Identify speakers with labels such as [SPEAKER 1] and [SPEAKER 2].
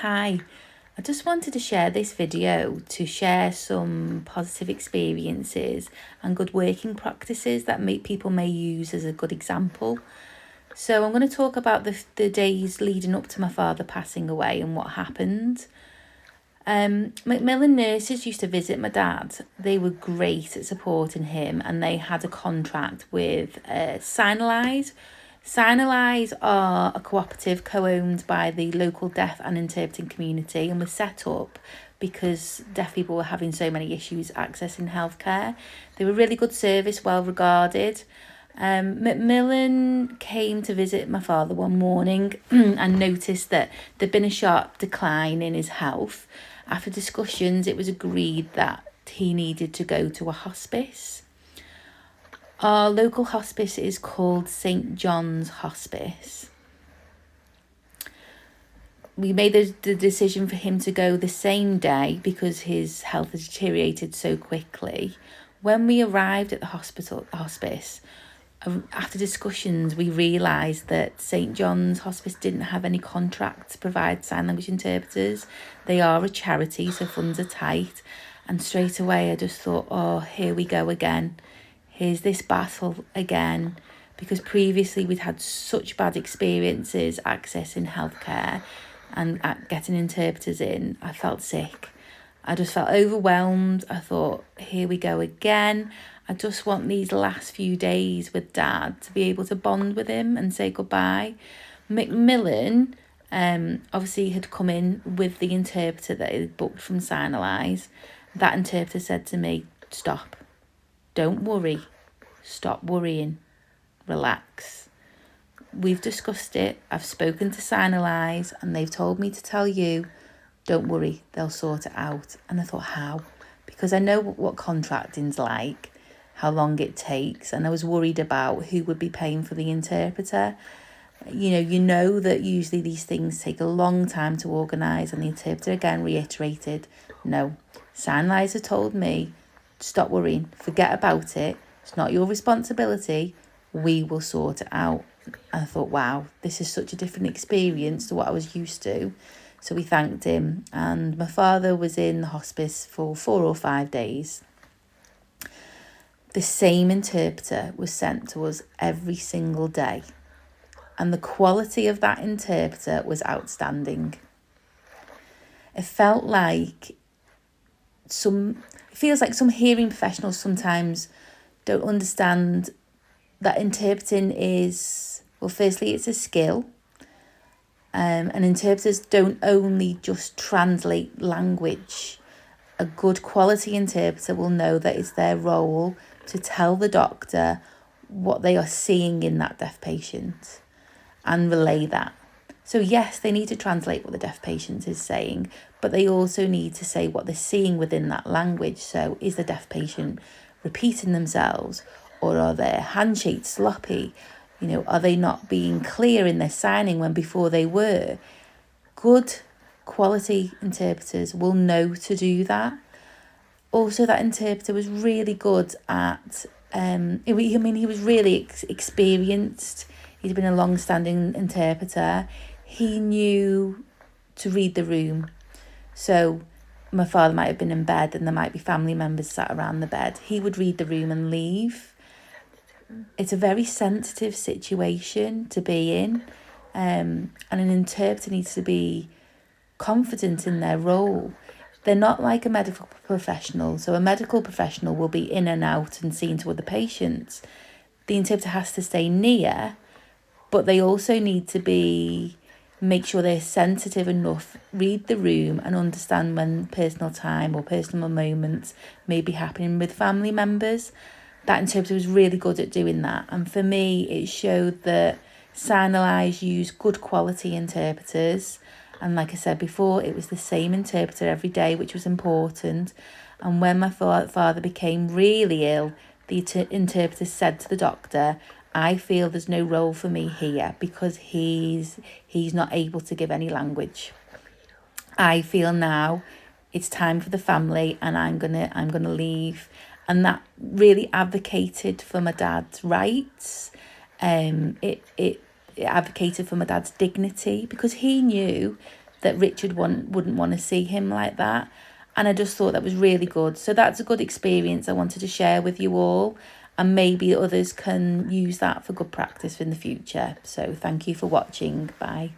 [SPEAKER 1] Hi, I just wanted to share this video to share some positive experiences and good working practices that people may use as a good example. So I'm going to talk about the days leading up to my father passing away and what happened. Macmillan nurses used to visit my dad. They were great at supporting him and they had a contract with Signalise. Signalise are a cooperative co-owned by the local deaf and interpreting community and was set up because deaf people were having so many issues accessing healthcare. They were really good service, well regarded. Macmillan came to visit my father one morning and noticed that there'd been a sharp decline in his health. After discussions, it was agreed that he needed to go to a hospice. Our local hospice is called St. John's Hospice. We made the decision for him to go the same day because his health has deteriorated so quickly. When we arrived at the hospice, after discussions, we realised that St. John's Hospice didn't have any contract to provide sign language interpreters. They are a charity, so funds are tight. And straight away, I just thought, oh, here we go again. Here's this battle again. Because previously we'd had such bad experiences accessing healthcare and getting interpreters in. I felt sick. I just felt overwhelmed. I thought, here we go again. I just want these last few days with Dad to be able to bond with him and say goodbye. Macmillan obviously had come in with the interpreter that he booked from Signalise. That interpreter said to me, stop. Don't worry. Stop worrying. Relax. We've discussed it. I've spoken to Signalise and they've told me to tell you, don't worry, they'll sort it out. And I thought, how? Because I know what contracting's like, how long it takes, and I was worried about who would be paying for the interpreter. You know that usually these things take a long time to organise, and the interpreter again reiterated, no, Signalise told me, stop worrying, forget about it, it's not your responsibility, we will sort it out. And I thought, wow, this is such a different experience to what I was used to. So we thanked him, and my father was in the hospice for 4 or 5 days. The same interpreter was sent to us every single day, and the quality of that interpreter was outstanding. It feels like some hearing professionals sometimes don't understand that interpreting is, well, firstly, it's a skill. And interpreters don't only just translate language. A good quality interpreter will know that it's their role to tell the doctor what they are seeing in that deaf patient and relay that. So yes, they need to translate what the deaf patient is saying, but they also need to say what they're seeing within that language. So is the deaf patient repeating themselves, or are their handshakes sloppy? Are they not being clear in their signing when before they were? Good quality interpreters will know to do that. Also, that interpreter was really good at, he was really experienced. He'd been a long-standing interpreter. He knew to read the room. So my father might have been in bed and there might be family members sat around the bed. He would read the room and leave. It's a very sensitive situation to be in, and an interpreter needs to be confident in their role. They're not like a medical professional. So a medical professional will be in and out and seen to other patients. The interpreter has to stay near, but they also need to make sure they're sensitive enough, read the room and understand when personal time or personal moments may be happening with family members. That interpreter was really good at doing that. And for me, it showed that Signalise use good quality interpreters. And like I said before, it was the same interpreter every day, which was important. And when my father became really ill, the interpreter said to the doctor, I feel there's no role for me here because he's not able to give any language. I feel now it's time for the family and I'm gonna leave. And that really advocated for my dad's rights. It advocated for my dad's dignity because he knew that Richard wouldn't want to see him like that. And I just thought that was really good. So that's a good experience I wanted to share with you all. And maybe others can use that for good practice in the future. So thank you for watching. Bye.